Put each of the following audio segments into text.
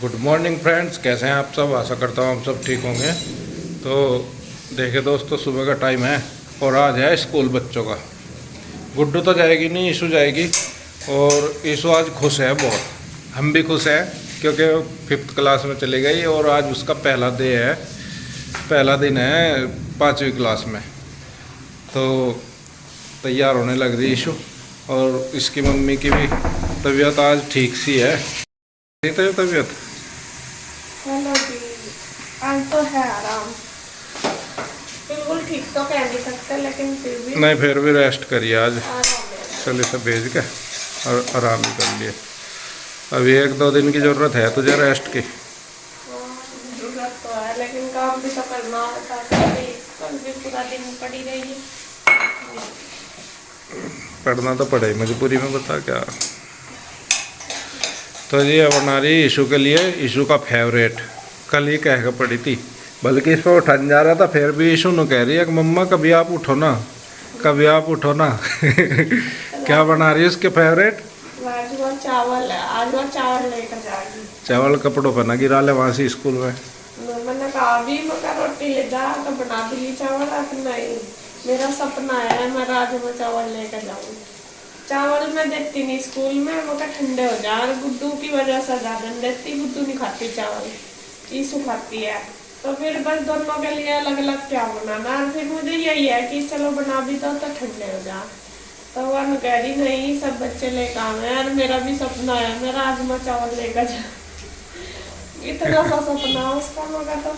Good morning friends, कैसे हैं आप सब। आशा करता हूँ आप सब ठीक होंगे। तो देखिए दोस्तों, सुबह का टाइम है और आज है स्कूल बच्चों का। गुड्डू तो जाएगी नहीं, ईशू जाएगी। और ईशू आज खुश है बहुत, हम भी खुश हैं क्योंकि 5th क्लास में चली गई और आज उसका पहला दिन है 5वीं क्लास में। तो तैयार होने लग रही ईशू। और इसकी मम्मी की भी तबीयत आज ठीक सी है। तबीयत हेलो जी, आज तो है आराम। बिल्कुल ठीक तो कह नहीं सकते, लेकिन फिर भी रेस्ट करिए आज। आराम है। चल इसे भेज के और आराम ही कर लिए। अभी 1-2 दिन की ज़रूरत है तुझे रेस्ट की। जरूरत तो है, लेकिन काम भी तो करना होता है। कल भी पूरा दिन पड़ी रही। पढ़ना तो पड़े मजबूरी में, बता क्या। तो ये बना रही ईशू के लिए, ईशू का फेवरेट। कल ही कह के पड़ी थी, बल्कि इस पर उठन जा रहा था, फिर भी ईशू ने कह रही है कि मम्मा कभी आप उठो ना, कभी आप उठो ना। क्या बना रही है उसके फेवरेट? राजमा चावल है, आज वो चावल लेकर जाएगी। चावल कपड़ों पर ना गिरा ले वहाँ से स्कूल में। मैंने कहा अभी मगर रोटी ले जा, तो बना दी चावल। नहीं, मेरा सपना है मैं राजमा चावल लेकर जाऊँ। चावल मैं देती नहीं स्कूल में, वो का ठंडे हो जाए। और गुड्डू की वजह से ज़्यादा नहीं देती, गुड्डू नहीं खाती चावल, ईशू खाती है। तो फिर बस दोनों के लिए अलग अलग क्या बनाना। और फिर मुझे यही है कि चलो बना भी दो तो ठंडे हो जाए। तो वह कह रही नहीं, सब बच्चे ले काम है। और मेरा भी सपना है मैं राजमा चावल लेकर जाऊँ। इतना सा सपना उसका। मगर तो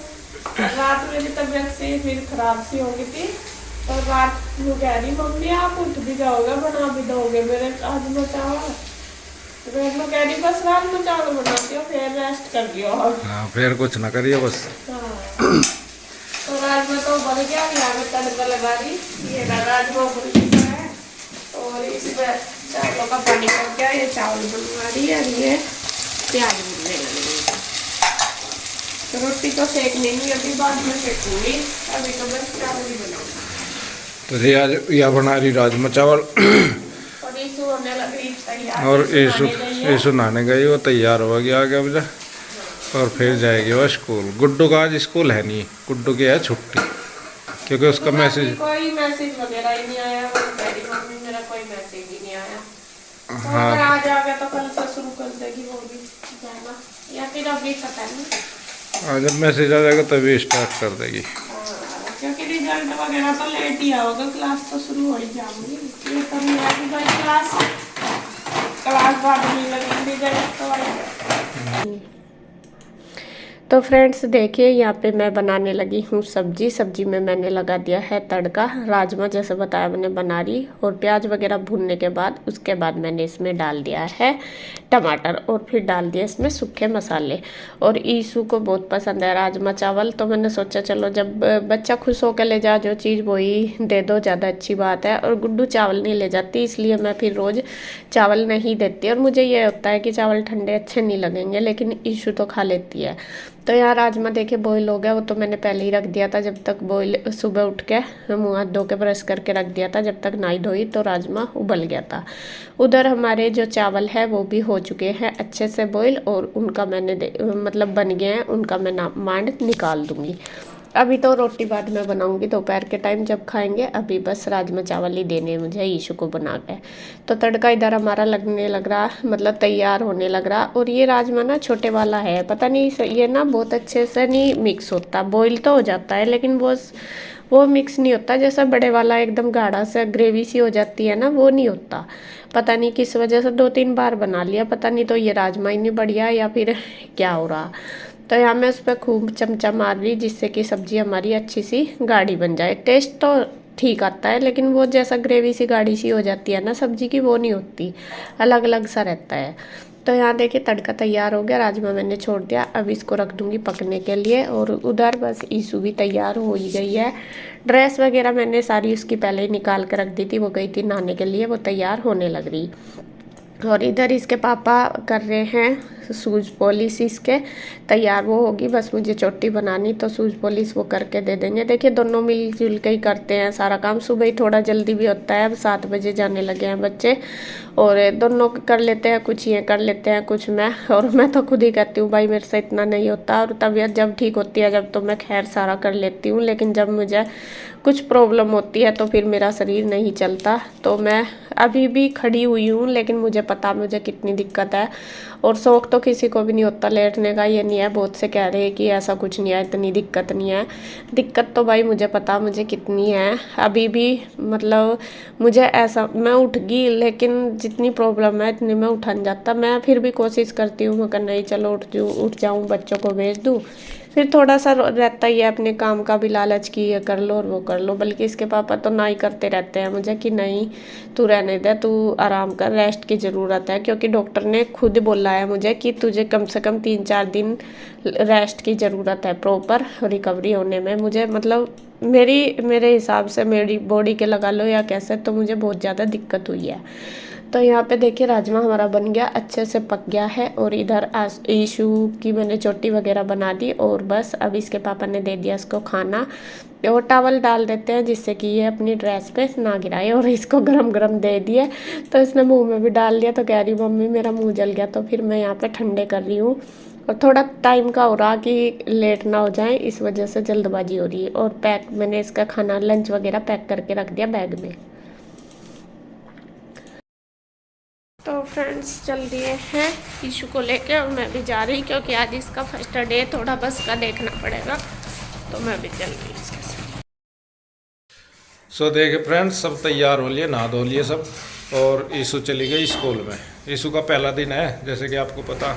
रात में भी तबीयत से फिर खराब सी हो गई थी। तो रात में कह रही मम्मी आप उठ भी जाओगे, बना भी दोगे मेरे राजमा चावल। तो मैं कह रही बस राजमा चावल बनाती हो, फिर रेस्ट कर लियो। हाँ, फिर कुछ ना करिए बस। हाँ, तो राजमा तो बन गया। यहाँ में तड़का लगा दी, ये राजमा उबल चुका है। और इसमें चावलों का पानी हो गया, ये चावल बनवा रही है। ये प्याज भूनने लगी। तो रोटी तो सेक नहीं, अभी बाद में सेकूंगी। अभी तो बस चावल ही बनाऊंगी। तो ये आज यह बना रही राजमा चावल। और ईशु होने लगी तैयार। और ईशु नहाने गई, वो तैयार हो गया आगे मुझे। और फिर जाएगी वो स्कूल। गुड्डू का आज स्कूल है नहीं, गुड्डू की है छुट्टी, क्योंकि उसका मैसेज कोई मैसेज वगैरह ही नहीं आया। वो कह रही मम्मी मेरा कोई मैसेज ही नहीं आया। तो हाँ, अगर आ जाएगा तो कल से शुरू कर देगी वो भी जाना, या फिर अभी पता नहीं। जब मैसेज आ जाएगा तभी स्टार्ट कर देगी। क्योंकि रिजल्ट वगैरह तो लेट ही आओगे, क्लास तो शुरू हो ही जाऊंगी। ये तो नहीं है कि भाई क्लास बाद में लगेगी, रिजल्ट तो आएगा। तो फ्रेंड्स देखिए, यहाँ पे मैं बनाने लगी हूँ सब्जी में मैंने लगा दिया है तड़का। राजमा जैसे बताया मैंने बना रही, और प्याज वगैरह भूनने के बाद उसके बाद मैंने इसमें डाल दिया है टमाटर, और फिर डाल दिया इसमें सूखे मसाले। और ईशू को बहुत पसंद है राजमा चावल, तो मैंने सोचा चलो जब बच्चा खुश होकर ले जा जो चीज़ वही दे दो, ज़्यादा अच्छी बात है। और गुड्डू चावल नहीं ले जाती, इसलिए मैं फिर रोज़ चावल नहीं देती। और मुझे ये होता है कि चावल ठंडे अच्छे नहीं लगेंगे, लेकिन ईशू तो खा लेती है। तो यहाँ राजमा देखिए बॉईल हो गया, वो तो मैंने पहले ही रख दिया था। जब तक बॉईल, सुबह उठ के मुँह हाथ धो के ब्रश करके रख दिया था, जब तक नहाई धोई तो राजमा उबल गया था। उधर हमारे जो चावल है वो भी हो चुके हैं अच्छे से बॉईल, और उनका मैंने मतलब बन गए हैं, उनका मैं मांड निकाल दूँगी। अभी तो रोटी बाद में बनाऊंगी दोपहर के टाइम जब खाएंगे। अभी बस राजमा चावल ही देने हैं मुझे ईशु को बना के। तो तड़का इधर हमारा लगने लग रहा, मतलब तैयार होने लग रहा। और ये राजमा ना छोटे वाला है, पता नहीं ये ना बहुत अच्छे से नहीं मिक्स होता। बॉईल तो हो जाता है, लेकिन वो मिक्स नहीं होता। जैसा बड़े वाला एकदम गाढ़ा सा ग्रेवी सी हो जाती है ना, वो नहीं होता। पता नहीं किस वजह से 2-3 बार बना लिया, पता नहीं तो ये राजमा ही नहीं बढ़िया या फिर क्या हो रहा। तो यहाँ मैं उस पर खूब चमचा मार रही, जिससे कि सब्ज़ी हमारी अच्छी सी गाढ़ी बन जाए। टेस्ट तो ठीक आता है, लेकिन वो जैसा ग्रेवी सी गाढ़ी सी हो जाती है ना सब्ज़ी की, वो नहीं होती, अलग अलग सा रहता है। तो यहाँ देखिए तड़का तैयार हो गया, राजमा मैंने छोड़ दिया। अब इसको रख दूँगी पकने के लिए। और उधर बस ईशू भी तैयार हो ही गई है। ड्रेस वगैरह मैंने सारी उसकी पहले ही निकाल के रख दी थी, वो गई थी नहाने के लिए, वो तैयार होने लग रही। और इधर इसके पापा कर रहे हैं शूज़ पॉलिश, इसके तैयार वो होगी, बस मुझे चोटी बनानी, तो शूज़ पॉलिश वो करके दे देंगे। देखिए दोनों मिलजुल के ही करते हैं सारा काम। सुबह ही थोड़ा जल्दी भी होता है, अब 7 बजे जाने लगे हैं बच्चे। और दोनों कर लेते हैं, कुछ ये कर लेते हैं कुछ मैं। और मैं तो खुद ही कहती हूँ भाई मेरे से इतना नहीं होता, और तबीयत जब ठीक होती है जब तो मैं खैर सारा कर लेती हूँ, लेकिन जब मुझे कुछ प्रॉब्लम होती है तो फिर मेरा शरीर नहीं चलता। तो मैं अभी भी खड़ी हुई हूँ, लेकिन मुझे पता मुझे कितनी दिक्कत है। और शौक तो किसी को भी नहीं होता लेटने का, ये नहीं है बहुत से कह रहे हैं कि ऐसा कुछ नहीं है, इतनी दिक्कत नहीं है। दिक्कत तो भाई मुझे पता मुझे कितनी है अभी भी। मतलब मुझे ऐसा, मैं उठ गई लेकिन जितनी प्रॉब्लम है इतनी मैं उठा नहीं जाता। मैं फिर भी कोशिश करती हूँ मगर नहीं, चलो उठ जाऊँ, बच्चों को भेज दूँ। फिर थोड़ा सा रहता ही है अपने काम का भी लालच की, ये कर लो और वो कर लो। बल्कि इसके पापा तो ना ही करते रहते हैं मुझे कि नहीं तू रहने दे, तू आराम कर, रेस्ट की ज़रूरत है। क्योंकि डॉक्टर ने खुद बोला है मुझे कि तुझे कम से कम 3-4 दिन रेस्ट की ज़रूरत है प्रॉपर रिकवरी होने में। मुझे मतलब मेरे हिसाब से मेरी बॉडी के लगा लो या कैसे, तो मुझे बहुत ज़्यादा दिक्कत हुई है। तो यहाँ पे देखिए राजमा हमारा बन गया, अच्छे से पक गया है। और इधर ईशू की मैंने चोटी वगैरह बना दी, और बस अब इसके पापा ने दे दिया इसको खाना। और टॉवल डाल देते हैं जिससे कि ये अपनी ड्रेस पे ना गिराए, और इसको गरम गरम दे दिए तो इसने मुंह में भी डाल लिया। तो कह रही मम्मी मेरा मुंह जल गया, तो फिर मैं यहाँ पे ठंडे कर रही हूँ। और थोड़ा टाइम का हो रहा कि लेट ना हो जाए, इस वजह से जल्दबाजी हो रही है। और पैक मैंने इसका खाना लंच वगैरह पैक करके रख दिया बैग में। तो फ्रेंड्स चल दिए हैं ईशू को लेके, और मैं भी जा रही क्योंकि आज इसका फर्स्ट डे, थोड़ा बस का देखना पड़ेगा, तो मैं भी चल रही इसके साथ। सो देखिए फ्रेंड्स, सब तैयार हो लिए, नहा धो लिए सब, और ईशू चली गई स्कूल में। ईशू का पहला दिन है, जैसे कि आपको पता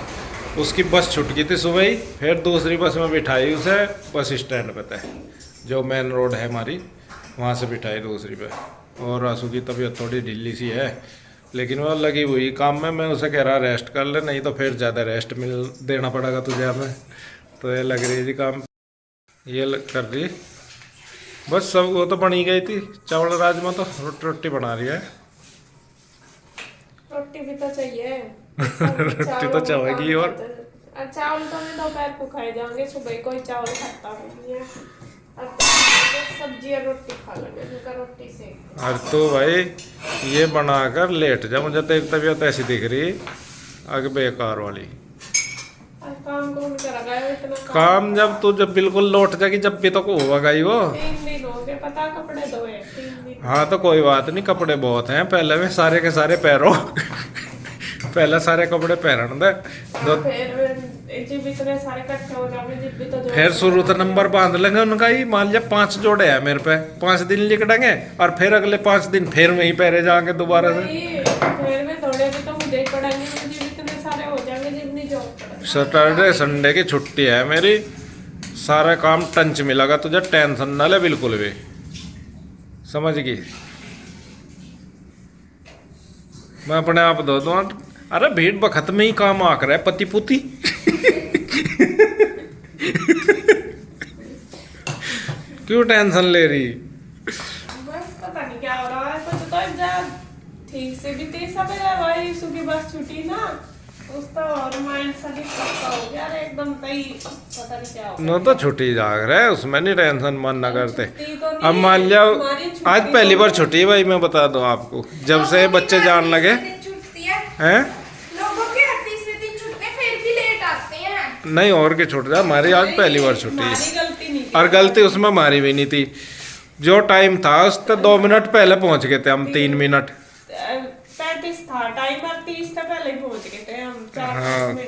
उसकी बस छूट गई थी सुबह ही, फिर दूसरी बस में बिठाई उसे बस स्टैंड पे थे, जो मेन रोड है हमारी, वहाँ से बिठाई दूसरी पे। और आंसू की तबीयत थोड़ी ढीली सी है, लेकिन वो लगी हुई काम में। मैं उसे कह रहा रेस्ट कर ले, नहीं तो फिर ज़्यादा रेस्ट देना पड़ेगा तुझे हमें। तो ये लग रही थी काम, ये कर रही बस। सब वो तो बनी गई थी, चावल राजमा, तो रोटी बना रही है। रोटी भी तो चाहिए रोटी तो चाहेगी। और चावल तो मैं दोपहर को खाए जाएंगे, सुबह कोई चावल खाता नहीं है। सब्जी और रोटी खा लेंगे, रोटी से। और तो भाई ये बनाकर लेट जा, मुझे तेरी तबीयत ऐसी दिख रही आगे बेकार वाली। काम कौन करेगा इतना काम जब बिल्कुल लौट जाएगी, जब भी तो होगा ही वो। 3 दिन हो गए पता, कपड़े धोए 3 दिन। हाँ तो कोई बात नहीं, कपड़े बहुत हैं, पहले में सारे के सारे पैरों पहले सारे कपड़े पहन दे दो, जब इतने सारे इकट्ठे हो जाएंगे जब भी तो फिर शुरू तो नंबर बांध लेंगे उनका ही। मान लिया 5 जोड़े हैं मेरे पे, 5 दिन लिखड़ेंगे, और फिर अगले 5 दिन फिर वहीं पहरे जाएंगे दोबारा से। फिर में थोड़े भी तो मुझे पड़ेंगे, मुझे इतने सारे हो जाएंगे जितनी जॉब। सैटरडे संडे की छुट्टी है मेरी, सारा काम टंच मिलेगा तुझे, टेंशन ना ले बिल्कुल भी, समझ गई। मैं अपने आप धो दूँ। अरे भीड़ बखत में ही काम आकर रहा है पति पुती क्यों टेंशन ले रही? बस पता नहीं क्या हो रहा है, कुछ तो जब ठीक से भी थी सब भाई, सुबह बस छुट्टी ना, उसका और माइंड सा डिस्टर्ब हो गया एकदम, तई पता नहीं क्या हो गया। नो तो छुट्टी जाग रहा है, उसमें नहीं टेंशन मन ना करते। अब मान लिया आज पहली बार छुट्टी है भाई, मैं बता दूं आपको, जब से बच्चे जान लगे हैं नहीं और के छूट जाए, हमारी आज पहली बार छुट्टी है। और गलती उसमें हमारी भी नहीं थी, जो टाइम था उससे 2 मिनट पहले पहुंच गए थे हम, 3 मिनट 35 था टाइम, और 30 से पहले ही पहुंच गए थे हम।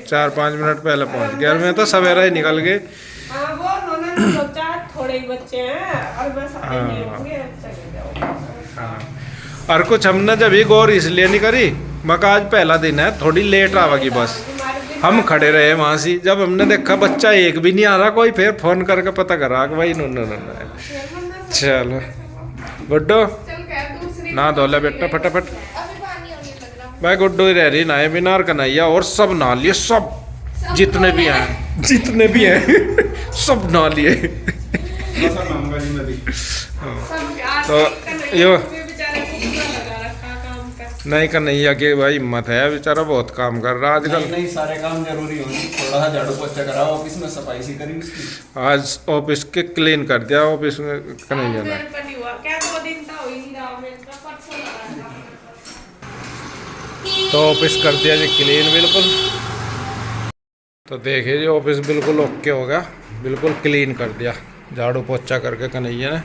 4-5 मिनट पहले पहुंच गए, और मैं तो सवेरा ही निकल गए। हाँ वो उन्होंने सोचा थोड़े ही बच्चे हैं और बस आए नहीं होंगे, चले जाओ। और कुछ हमने जब भी गौर इसलिए नहीं करी, मका आज पहला दिन है, थोड़ी लेट आवेगी बस। हम खड़े रहे वहाँ से, जब हमने देखा बच्चा एक भी नहीं आ रहा कोई, फिर फोन करके पता करा कि भाई नो। चलो गुड्डो ना धो ले बेटा फटाफट। भाई गुड्डो ही रह रही नहाए बिना, और कन्हैया और सब नहा लिए, सब जितने भी हैं सब नहा लिए। तो यो नहीं कन्हैया की भाई हिम्मत है, बेचारा बहुत काम कर रहा आजकल। नहीं सारे काम जरूरी होंगे, थोड़ा सा झाड़ू पोछा करा, ऑफिस में सफाई सी करी उसकी, आज ऑफिस के क्लीन कर दिया, ऑफिस में कन्हैया ने। तो ऑफिस कर दिया जी क्लीन बिल्कुल। तो देखिए जी ऑफिस बिल्कुल ओके हो गया, बिल्कुल क्लीन कर दिया झाड़ू पोछा करके कन्हैया ने।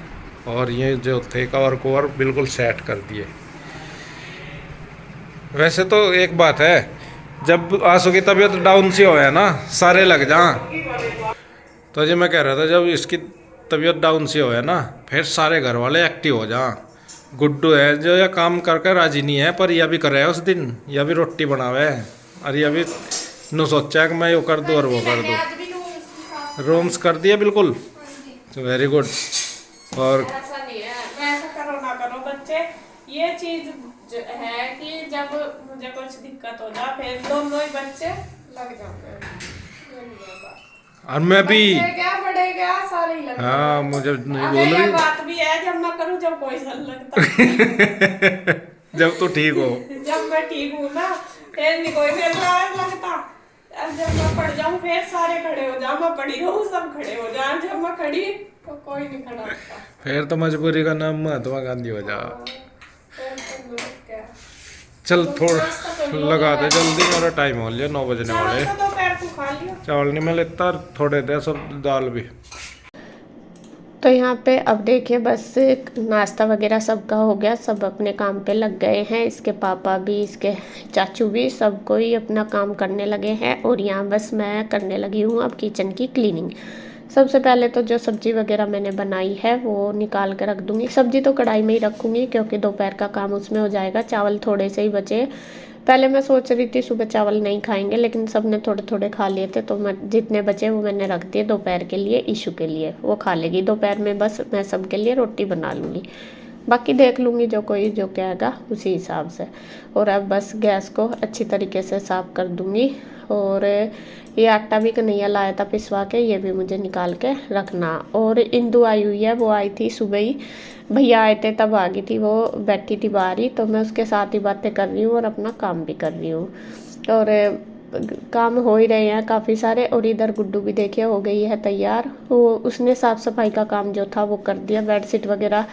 और ये जो थे कवर कवर बिल्कुल सेट कर दिए। वैसे तो एक बात है, जब आंसू की तबीयत डाउन सी हो है ना, सारे लग जा। तो जी मैं कह रहा था जब इसकी तबीयत डाउन सी हो है ना, फिर सारे घर वाले एक्टिव हो जा। गुड्डू है जो यह काम करके राजी नहीं है, पर यह भी कर रहा है उस दिन, यह भी रोटी बनावे है। और यह भी नु सोचा है कि मैं यो कर दूँ और वो कर दूँ। रूम्स कर दिए बिल्कुल, तो वेरी गुड। और ऐसा नहीं है, ऐसा करो ना करो बच्चे, ये चीज है कि जब मुझे कुछ दिक्कत हो जाए फिर दोनों ही बच्चे लग जाते हैं। ये नहीं है बात। और मैं भी बच्चे क्या बड़े क्या सारे ही लग हाँ जाते हैं। मुझे नहीं अब बोल ये रही बात भी है, जब मैं करूँ जब कोई सन लगता। जब तू ठीक हो। जब मैं ठीक हूँ ना फिर नहीं कोई मेरे लगता। अब जब मैं पड़ जाऊँ फिर सारे खड़े हो जाओ, मैं पड़ी रहूँ सब खड़े हो जाए, जब मैं खड़ी तो कोई नहीं खड़ा होता। फिर तो मजबूरी का नाम महात्मा गांधी हो जा। फिर तो लोग क्या। चल तो थोड़ा नाश्ता कर लो, लगा दे जल्दी, मेरा टाइम हो लिया 9 बजने वाले। चावल तो दोपहर को खा लियो। चावल नहीं मैं लेता, थोड़े दे सब दाल भी। तो यहाँ पे अब देखिए बस नाश्ता वगैरह सबका हो गया, सब अपने काम पे लग गए हैं। इसके पापा भी, इसके चाचू भी, सब कोई अपना काम करने लगे हैं। और यहाँ बस मैं करने लगी हूँ अब किचन की क्लीनिंग। सबसे पहले तो जो सब्जी वगैरह मैंने बनाई है वो निकाल कर रख दूँगी। सब्जी तो कढ़ाई में ही रखूँगी क्योंकि दोपहर का काम उसमें हो जाएगा। चावल थोड़े से ही बचे। पहले मैं सोच रही थी सुबह चावल नहीं खाएंगे, लेकिन सब ने थोड़े थोड़े खा लिए थे, तो मैं जितने बचे वो मैंने रख दिए दोपहर के लिए। ईशू के लिए वो खा लेगी दोपहर में, बस मैं सबके लिए रोटी बना लूँगी। बाकी देख लूँगी जो कोई जो कहेगा उसी हिसाब से। और अब बस गैस को अच्छी तरीके से साफ़ कर दूँगी। और ये आटा भी कन्हैया लाया था पिसवा के, ये भी मुझे निकाल के रखना। और इंदु आई हुई है, वो आई थी सुबह ही, भैया आए थे तब आ गई थी, वो बैठी थी बाहर ही, तो मैं उसके साथ ही बातें कर रही हूँ और अपना काम भी कर रही हूँ। और काम हो ही रहे हैं काफ़ी सारे। और इधर गुड्डू भी देखिए हो गई है तैयार, वो उसने साफ़ सफाई का काम जो था वो कर दिया। बेडशीट वगैरह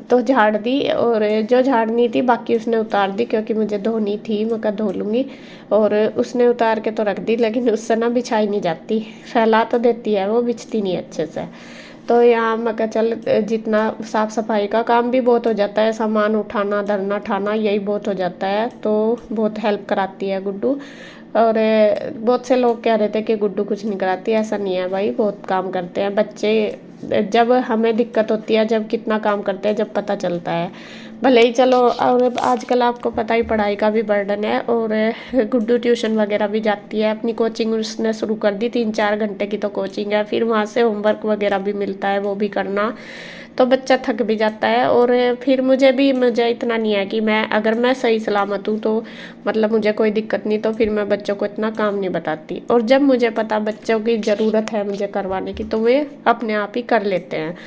तो झाड़ दी, और जो झाड़नी थी बाकी उसने उतार दी क्योंकि मुझे धोनी थी, मैं कहा धो लूँगी। और उसने उतार के तो रख दी, लेकिन उससे ना बिछाई नहीं जाती, फैला तो देती है वो, बिछती नहीं अच्छे से। तो यहाँ मैं कहा चल जितना साफ़ सफाई का काम भी बहुत हो जाता है, सामान उठाना धरना ठाना यही बहुत हो जाता है, तो बहुत हेल्प कराती है गुड्डू। और बहुत से लोग कह रहे थे कि गुड्डू कुछ नहीं कराती, ऐसा नहीं है भाई, बहुत काम करते हैं बच्चे। जब हमें दिक्कत होती है, जब कितना काम करते हैं, जब पता चलता है। भले ही चलो, और आजकल आपको पता ही पढ़ाई का भी बर्डन है। और गुड्डू ट्यूशन वगैरह भी जाती है, अपनी कोचिंग उसने शुरू कर दी, 3-4 घंटे की तो कोचिंग है। फिर वहाँ से होमवर्क वगैरह भी मिलता है, वो भी करना, तो बच्चा थक भी जाता है। और फिर मुझे इतना नहीं है कि अगर मैं सही सलामत हूँ तो मतलब मुझे कोई दिक्कत नहीं, तो फिर मैं बच्चों को इतना काम नहीं बताती। और जब मुझे पता बच्चों की ज़रूरत है मुझे करवाने की, तो वे अपने आप ही कर लेते हैं।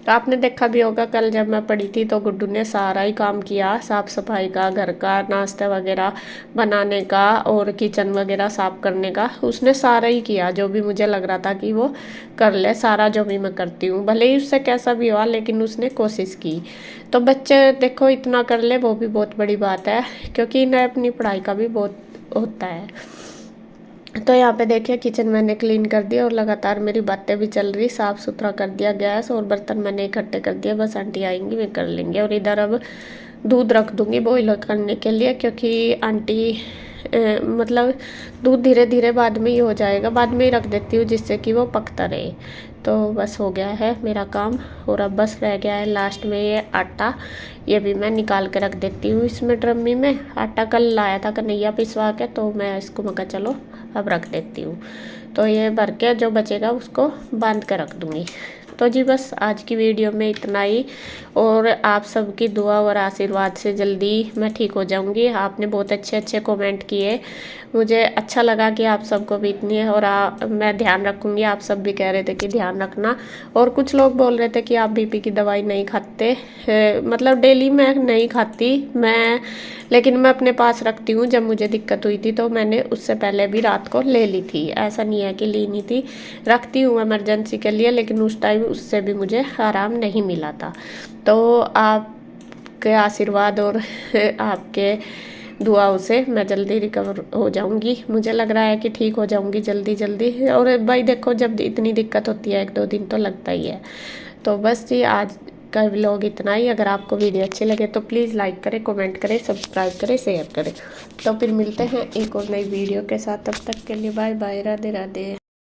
तो आपने देखा भी होगा कल जब मैं पड़ी थी तो गुड्डू ने सारा ही काम किया, साफ़ सफाई का, घर का, नाश्ता वगैरह बनाने का और किचन वगैरह साफ़ करने का, उसने सारा ही किया जो भी मुझे लग रहा था कि वो कर ले। सारा जो भी मैं करती हूँ, भले ही उससे कैसा भी हुआ, लेकिन उसने कोशिश की। तो बच्चे देखो इतना कर ले, वो भी बहुत बड़ी बात है, क्योंकि इन्हें अपनी पढ़ाई का भी बहुत होता है। तो यहाँ पे देखिए किचन मैंने क्लीन कर दिया और लगातार मेरी बातें भी चल रही, साफ़ सुथरा कर दिया गैस, और बर्तन मैंने इकट्ठे कर दिया, बस आंटी आएंगी वे कर लेंगे। और इधर अब दूध रख दूँगी बॉईल करने के लिए, क्योंकि आंटी मतलब दूध धीरे धीरे बाद में ही हो जाएगा, बाद में ही रख देती हूँ जिससे कि वो पकता रहे। तो बस हो गया है मेरा काम। और अब बस रह गया है लास्ट में ये आटा, ये भी मैं निकाल के रख देती हूँ इसमें ड्रमी में। आटा कल लाया था कन्हैया पिसवा के, तो मैं इसको मैं कहा चलो अब रख देती हूँ। तो ये भर के जो बचेगा उसको बांध कर रख दूँगी। तो जी बस आज की वीडियो में इतना ही, और आप सबकी दुआ और आशीर्वाद से जल्दी मैं ठीक हो जाऊंगी। आपने बहुत अच्छे अच्छे कमेंट किए, मुझे अच्छा लगा कि आप सबको भी इतनी है। और मैं ध्यान रखूंगी, आप सब भी कह रहे थे कि ध्यान रखना। और कुछ लोग बोल रहे थे कि आप बीपी की दवाई नहीं खाते, मतलब डेली मैं नहीं खाती मैं, लेकिन मैं अपने पास रखती हूँ। जब मुझे दिक्कत हुई थी तो मैंने उससे पहले भी रात को ले ली थी, ऐसा नहीं है कि ली नहीं थी, रखती हूँ इमरजेंसी के लिए, लेकिन उस टाइम उससे भी मुझे आराम नहीं मिला था। तो आपके आशीर्वाद और आपके दुआओं से मैं जल्दी रिकवर हो जाऊंगी। मुझे लग रहा है कि ठीक हो जाऊंगी जल्दी जल्दी। और भाई देखो, जब इतनी दिक्कत होती है 1-2 दिन तो लगता ही है। तो बस जी आज का व्लॉग इतना ही। अगर आपको वीडियो अच्छी लगे तो प्लीज़ लाइक करें, कमेंट करें, सब्सक्राइब करें, शेयर करें। तो फिर मिलते हैं एक और नई वीडियो के साथ। तब तक के लिए बाय बाय, राधे राधे।